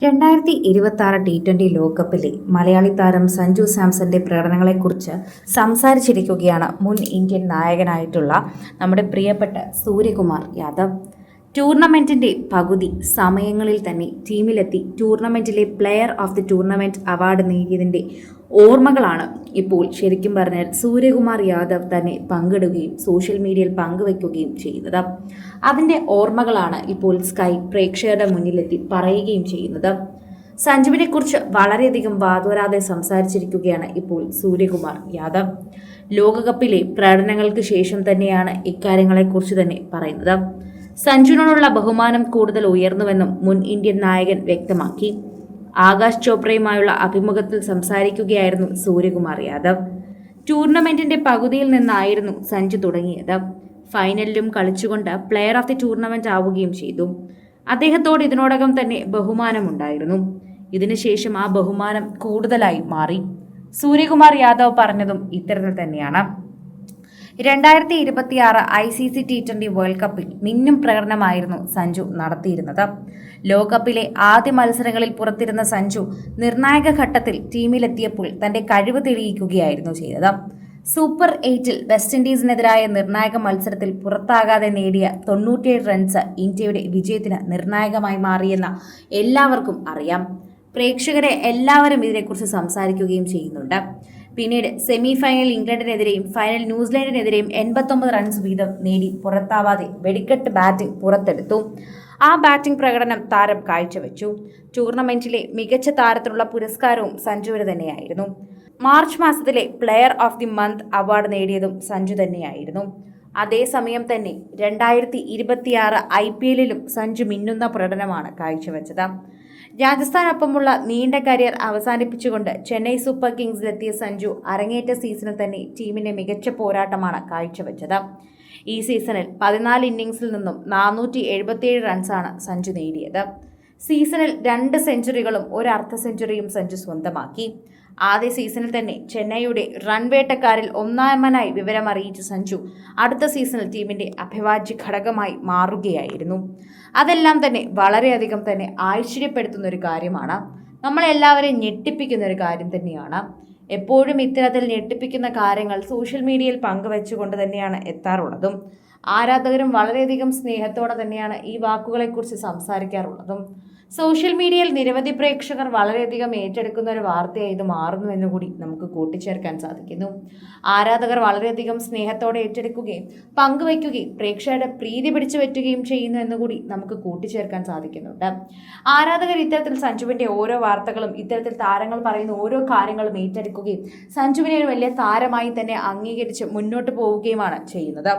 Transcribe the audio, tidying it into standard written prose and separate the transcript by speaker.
Speaker 1: 2026 T20 ലോകകപ്പിലെ മലയാളി താരം സഞ്ജു സാംസന്റെ പ്രകടനങ്ങളെക്കുറിച്ച് സംസാരിച്ചിരിക്കുകയാണ് മുൻ ഇന്ത്യൻ നായകനായിട്ടുള്ള നമ്മുടെ പ്രിയപ്പെട്ട സൂര്യകുമാർ യാദവ്. ടൂർണമെന്റിന്റെ പകുതി സമയങ്ങളിൽ തന്നെ ടീമിലെത്തി ടൂർണമെന്റിലെ player of the tournament award നേടിയതിന്റെ ഓർമ്മകളാണ് ഇപ്പോൾ ശരിക്കും പറഞ്ഞാൽ സൂര്യകുമാർ യാദവ് തന്നെ പങ്കിടുകയും സോഷ്യൽ മീഡിയയിൽ പങ്കുവയ്ക്കുകയും ചെയ്യുന്നത്. അതിൻ്റെ ഓർമ്മകളാണ് ഇപ്പോൾ സ്കൈ പ്രേക്ഷകരുടെ മുന്നിലെത്തി പറയുകയും ചെയ്യുന്നത്. സഞ്ജുവിനെ കുറിച്ച് വളരെയധികം വാതോരാതെ സംസാരിച്ചിരിക്കുകയാണ് ഇപ്പോൾ സൂര്യകുമാർ യാദവ്. ലോകകപ്പിലെ പ്രകടനങ്ങൾക്ക് ശേഷം തന്നെയാണ് ഇക്കാര്യങ്ങളെക്കുറിച്ച് തന്നെ പറയുന്നത്. സഞ്ജുവിനോടുള്ള ബഹുമാനം കൂടുതൽ ഉയർന്നുവെന്നും മുൻ ഇന്ത്യൻ നായകൻ വ്യക്തമാക്കി. ആകാശ് ചോപ്രയുമായുള്ള അഭിമുഖത്തിൽ സംസാരിക്കുകയായിരുന്നു സൂര്യകുമാർ യാദവ്. ടൂർണമെന്റിന്റെ പകുതിയിൽ നിന്നായിരുന്നു സഞ്ജു തുടങ്ങിയത്. ഫൈനലിലും കളിച്ചുകൊണ്ട് പ്ലെയർ ഓഫ് ദി ടൂർണമെന്റ് ആവുകയും ചെയ്തു. അദ്ദേഹത്തോട് ഇതിനോടകം തന്നെ ബഹുമാനമുണ്ടായിരുന്നു. ഇതിനുശേഷം ആ ബഹുമാനം കൂടുതലായി മാറി. സൂര്യകുമാർ യാദവ് പറഞ്ഞതും ഇത്തരത്തിൽ തന്നെയാണ്. 2026 ICC T20 വേൾഡ് കപ്പിൽ മിന്നും പ്രകടനമായിരുന്നു സഞ്ജു നടത്തിയിരുന്നത്. ലോകകപ്പിലെ ആദ്യ മത്സരങ്ങളിൽ പുറത്തിരുന്ന സഞ്ജു നിർണായക ഘട്ടത്തിൽ ടീമിലെത്തിയപ്പോൾ തന്റെ കഴിവ് തെളിയിക്കുകയായിരുന്നു ചെയ്തത്. സൂപ്പർ 8-ൽ വെസ്റ്റ് ഇൻഡീസിനെതിരായ നിർണായക മത്സരത്തിൽ പുറത്താകാതെ നേടിയ 97 റൺസ് ഇന്ത്യയുടെ വിജയത്തിന് നിർണായകമായി മാറിയെന്ന് എല്ലാവർക്കും അറിയാം. പ്രേക്ഷകരെ എല്ലാവരും ഇതിനെക്കുറിച്ച് സംസാരിക്കുകയും ചെയ്യുന്നുണ്ട്. പിന്നീട് സെമി ഫൈനൽ ഇംഗ്ലണ്ടിനെതിരെയും ഫൈനൽ ന്യൂസിലൻഡിനെതിരെയും 89 റൺസ് വീതം നേടി പുറത്താവാതെ വെടിക്കെട്ട് ബാറ്റിംഗ് പുറത്തെടുത്തു. ആ ബാറ്റിംഗ് പ്രകടനം താരം കാഴ്ചവെച്ചു. ടൂർണമെന്റിലെ മികച്ച താരത്തിനുള്ള പുരസ്കാരവും സഞ്ജുവിന് തന്നെയായിരുന്നു. മാർച്ച് മാസത്തിലെ player of the month award നേടിയതും സഞ്ജു തന്നെയായിരുന്നു. അതേസമയം തന്നെ 2026 IPLിലും സഞ്ജു മിന്നുന്ന പ്രകടനമാണ് കാഴ്ചവെച്ചത്. രാജസ്ഥാനൊപ്പമുള്ള നീണ്ട കരിയർ അവസാനിപ്പിച്ചുകൊണ്ട് ചെന്നൈ സൂപ്പർ കിങ്സിലെത്തിയ സഞ്ജു അരങ്ങേറ്റ സീസണിൽ തന്നെ ടീമിന്റെ മികച്ച പോരാട്ടമാണ് കാഴ്ചവെച്ചത്. ഈ സീസണിൽ 14 ഇന്നിംഗ്സിൽ നിന്നും 477 റൺസാണ് സഞ്ജു നേടിയത്. സീസണിൽ 2 സെഞ്ചുറികളും 1 അർദ്ധ സെഞ്ചുറിയും സഞ്ജു സ്വന്തമാക്കി. ആദ്യ സീസണിൽ തന്നെ ചെന്നൈയുടെ റൺ വേട്ടക്കാരിൽ ഒന്നാമനായി വിവരമറിയിച്ച സഞ്ജു അടുത്ത സീസണിൽ ടീമിന്റെ അഭിവാജ്യ ഘടകമായി മാറുകയായിരുന്നു. അതെല്ലാം തന്നെ വളരെയധികം തന്നെ ആശ്ചര്യപ്പെടുത്തുന്ന ഒരു കാര്യമാണ്. നമ്മളെല്ലാവരെയും ഞെട്ടിപ്പിക്കുന്ന ഒരു കാര്യം തന്നെയാണ്. എപ്പോഴും ഇത്തരത്തിൽ ഞെട്ടിപ്പിക്കുന്ന കാര്യങ്ങൾ സോഷ്യൽ മീഡിയയിൽ പങ്കുവെച്ചുകൊണ്ട് തന്നെയാണ് എത്താറുള്ളതും. ആരാധകരും വളരെയധികം സ്നേഹത്തോടെ തന്നെയാണ് ഈ വാക്കുകളെക്കുറിച്ച് സംസാരിക്കാറുള്ളതും. സോഷ്യൽ മീഡിയയിൽ നിരവധി പ്രേക്ഷകർ വളരെയധികം ഏറ്റെടുക്കുന്ന ഒരു വാർത്തയായി ഇത് മാറുന്നു എന്നുകൂടി നമുക്ക് കൂട്ടിച്ചേർക്കാൻ സാധിക്കുന്നു. ആരാധകർ വളരെയധികം സ്നേഹത്തോടെ ഏറ്റെടുക്കുകയും പങ്കുവയ്ക്കുകയും പ്രേക്ഷകരുടെ പ്രീതി പിടിച്ചു പറ്റുകയും ചെയ്യുന്നു എന്നുകൂടി നമുക്ക് കൂട്ടിച്ചേർക്കാൻ സാധിക്കുന്നുണ്ട്. ആരാധകർ ഇത്തരത്തിൽ സഞ്ജുവിന്റെ ഓരോ വാർത്തകളും ഇത്തരത്തിൽ താരങ്ങൾ പറയുന്ന ഓരോ കാര്യങ്ങളും ഏറ്റെടുക്കുകയും സഞ്ജുവിനെ ഒരു വലിയ താരമായി തന്നെ അംഗീകരിച്ച് മുന്നോട്ട് പോവുകയുമാണ് ചെയ്യുന്നത്.